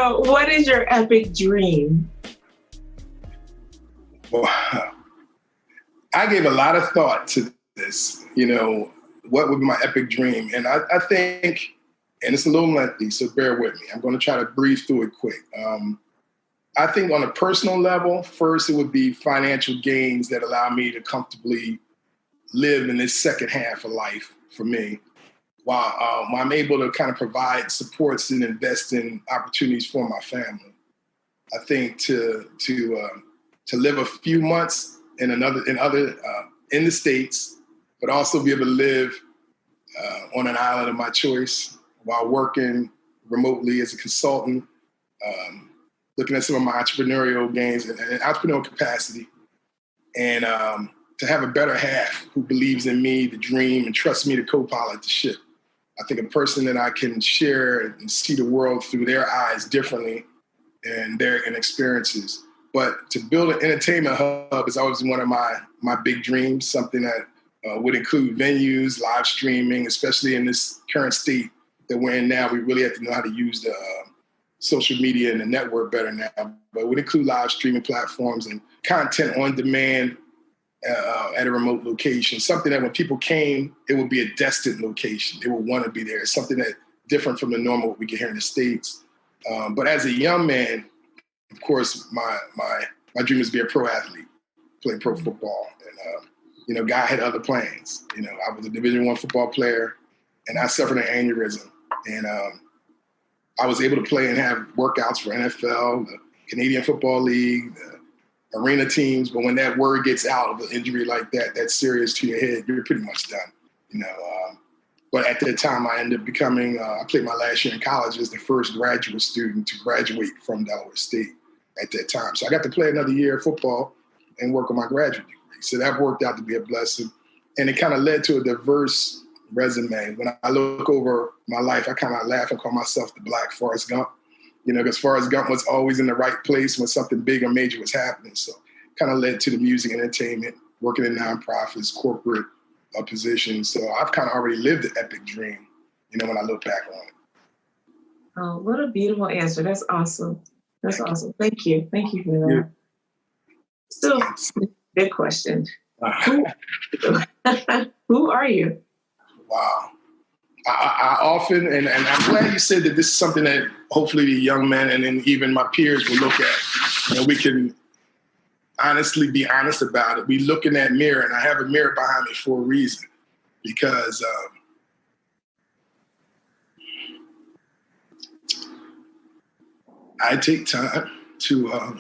So what is your epic dream? Well, I gave a lot of thought to this, what would be my epic dream? And I think, and it's a little lengthy, so bear with me. I'm going to try to breeze through it quick. I think on a personal level, first, it would be financial gains that allow me to comfortably live in this second half of life for me, while I'm able to kind of provide supports and invest in opportunities for my family. I think to live a few months in the States, but also be able to live on an island of my choice while working remotely as a consultant, looking at some of my entrepreneurial gains and entrepreneurial capacity, and to have a better half who believes in me, the dream, and trusts me to co-pilot the ship. I think a person that I can share and see the world through their eyes differently and their experiences. But to build an entertainment hub is always one of my big dreams, something that would include venues, live streaming, especially in this current state that we're in now. We really have to know how to use the social media and the network better now. But it would include live streaming platforms and content on demand at a remote location, something that when people came, it would be a destined location. They would want to be there. It's something that different from the normal what we get here in the States. But as a young man, of course, my dream is to be a pro athlete, play pro football. And, God had other plans. I was a Division I football player, and I suffered an aneurysm. And I was able to play and have workouts for NFL, the Canadian Football League, the arena teams. But when that word gets out of an injury like that, that's serious to your head, you're pretty much done. But at that time, I ended up becoming, I played my last year in college as the first graduate student to graduate from Delaware State at that time. So I got to play another year of football and work on my graduate degree. So that worked out to be a blessing. And it kind of led to a diverse resume. When I look over my life, I kind of laugh and call myself the Black Forrest Gump, because Forrest Gump was always in the right place when something big or major was happening. So kind of led to the music and entertainment, working in nonprofits, corporate positions. So I've kind of already lived the epic dream, when I look back on it. Oh, what a beautiful answer. That's awesome. That's awesome. Thank you. Thank you for that. Yeah. Still, big question. Who are you? Wow. I often, and I'm glad you said that this is something that hopefully the young men and then even my peers will look at, and we can honestly be honest about it. We look in that mirror, and I have a mirror behind me for a reason, because I take time to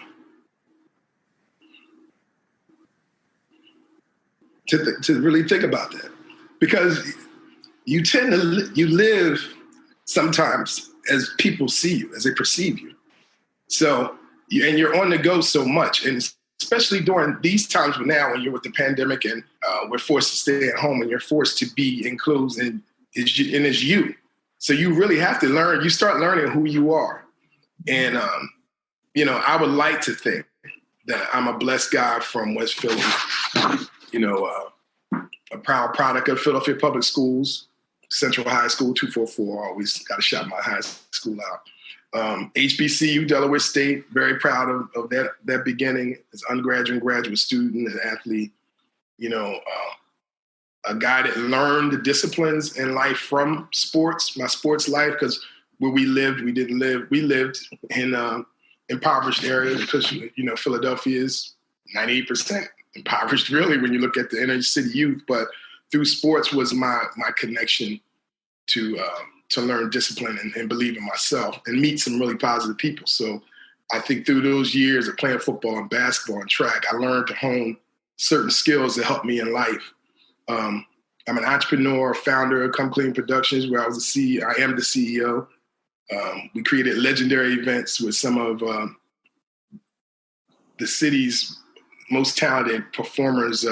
really think about that, because you tend to you live sometimes as people see you, as they perceive you. So and you're on the go so much, and especially during these times now when you're with the pandemic and we're forced to stay at home and you're forced to be enclosed and it's you. So you really have to learn. You start learning who you are, and I would like to think that I'm a blessed guy from West Philly. A proud product of Philadelphia Public Schools, Central High School, 244. Always got to shout my high school out. HBCU, Delaware State, very proud of that beginning as undergraduate and graduate student and athlete. A guy that learned the disciplines in life from sports, my sports life, because where we lived in impoverished areas, because Philadelphia is 98% impoverished, really, when you look at the inner city youth. But through sports was my connection to learn discipline and believe in myself and meet some really positive people. So I think through those years of playing football and basketball and track, I learned to hone certain skills that helped me in life. I'm an entrepreneur, founder of Come Clean Productions, where I am the CEO. We created legendary events with some of the city's most talented performers,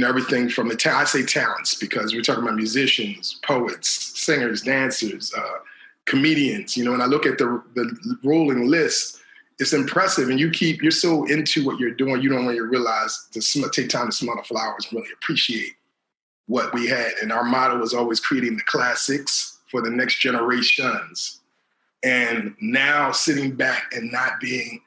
everything from I say talents, because we're talking about musicians, poets, singers, dancers, comedians. When I look at the rolling list, it's impressive. And you're so into what you're doing, you don't really realize to take time to smell the flowers and really appreciate what we had. And our motto was always creating the classics for the next generations. And now sitting back and not being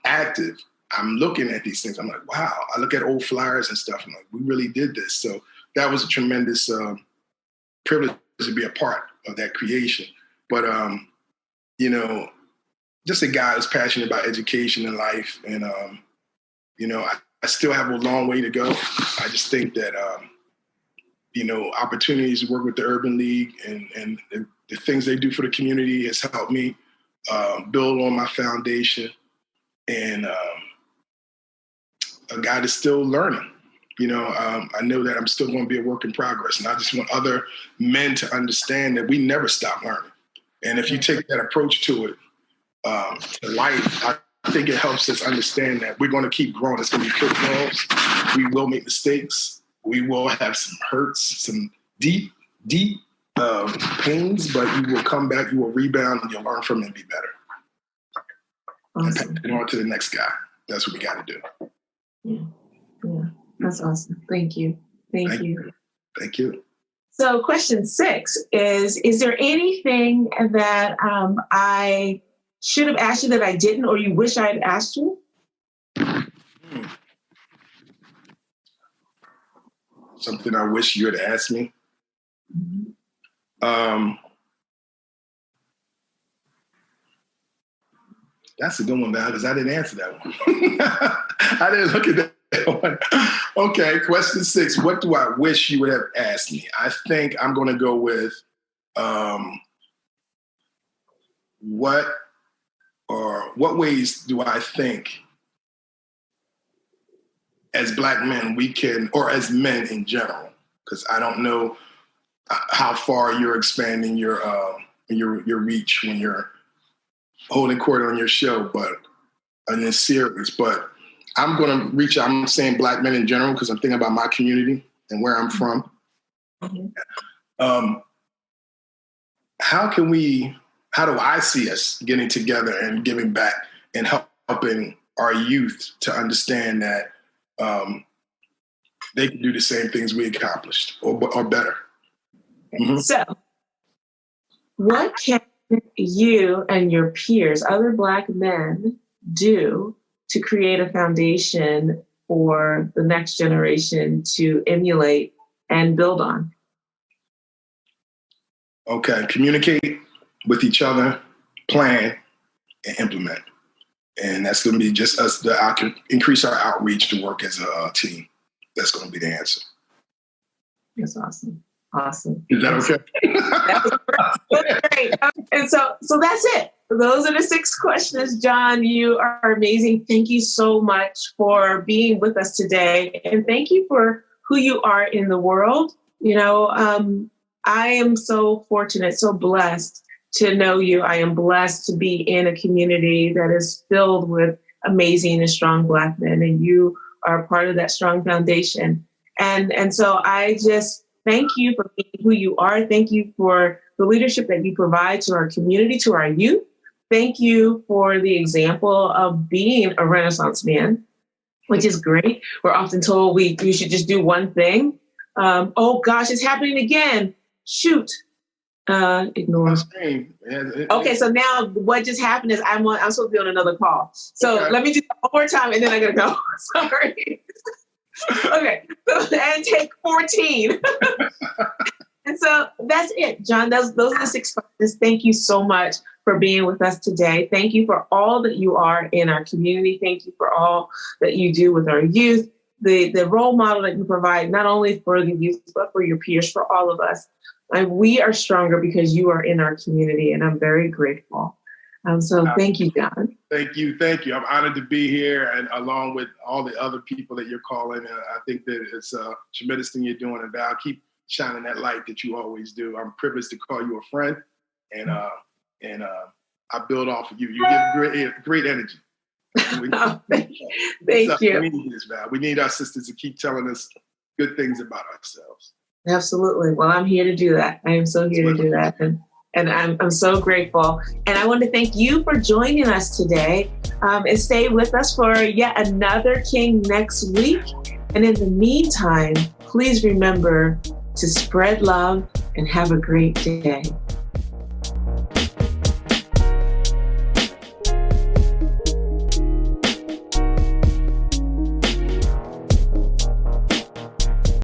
active, I'm looking at these things. I'm like, wow. I look at old flyers and stuff. I'm like, we really did this. So that was a tremendous privilege to be a part of that creation. But, you know, just a guy who's passionate about education and life. And, you know, I still have a long way to go. I just think that, you know, opportunities to work with the Urban League and the things they do for the community has helped me build on my foundation. And a guy that's still learning. You know, I know that I'm still going to be a work in progress. And I just want other men to understand that we never stop learning. And if you take that approach to it, to life, I think it helps us understand that we're going to keep growing. It's going to be pitfalls. We will make mistakes. We will have some hurts, some deep pains, but you will come back, you will rebound, and you'll learn from it and be better. Awesome. And pass it on to the next guy. That's what we got to do. Yeah, that's awesome. Thank you. Thank you. Thank you. So question 6 is there anything that I should have asked you that I didn't, or you wish I had asked you? Something I wish you had asked me. That's a good one, Val, because I didn't answer that one. I didn't look at that one. Okay, question 6. What do I wish you would have asked me? I think I'm going to go with what ways do I think as Black men we can, or as men in general, because I don't know how far you're expanding your reach when you're holding court on your show, but in this series. But I'm going to reach out. I'm saying Black men in general because I'm thinking about my community and where I'm from. Mm-hmm. How do I see us getting together and giving back and helping our youth to understand that they can do the same things we accomplished or better? Mm-hmm. So, what can you and your peers, other Black men, do to create a foundation for the next generation to emulate and build on? Okay, communicate with each other, plan, and implement. And that's going to be just us, I can increase our outreach to work as a team. That's going to be the answer. That's awesome. Awesome. Is that okay? That's great. And so that's it. Those are the 6 questions. John, you are amazing. Thank you so much for being with us today. And thank you for who you are in the world. You know, I am so fortunate, so blessed to know you. I am blessed to be in a community that is filled with amazing and strong Black men, and you are part of that strong foundation. And so I just thank you for being who you are. Thank you for the leadership that you provide to our community, to our youth. Thank you for the example of being a Renaissance man, which is great. We're often told we should just do one thing. Oh gosh, it's happening again. Shoot. Ignore. Okay, so now what just happened is I'm supposed to be on another call. So Let me do that one more time and then I gotta go. Sorry. Okay, and take 14. And so that's it, John. Those are the 6 questions. Thank you so much for being with us today. Thank you for all that you are in our community. Thank you for all that you do with our youth, the role model that you provide, not only for the youth, but for your peers, for all of us. And we are stronger because you are in our community, and I'm very grateful. So thank you, John. Thank you. I'm honored to be here, and along with all the other people that you're calling. And I think that it's a tremendous thing you're doing. And Val, keep shining that light that you always do. I'm privileged to call you a friend, and I build off of you. You give great energy. Thank you. We need this, Val. We need our sisters to keep telling us good things about ourselves. Absolutely. Well, I'm here to do that. I am so here to do that. And I'm so grateful. And I want to thank you for joining us today. And stay with us for yet another King next week. And in the meantime, please remember to spread love and have a great day.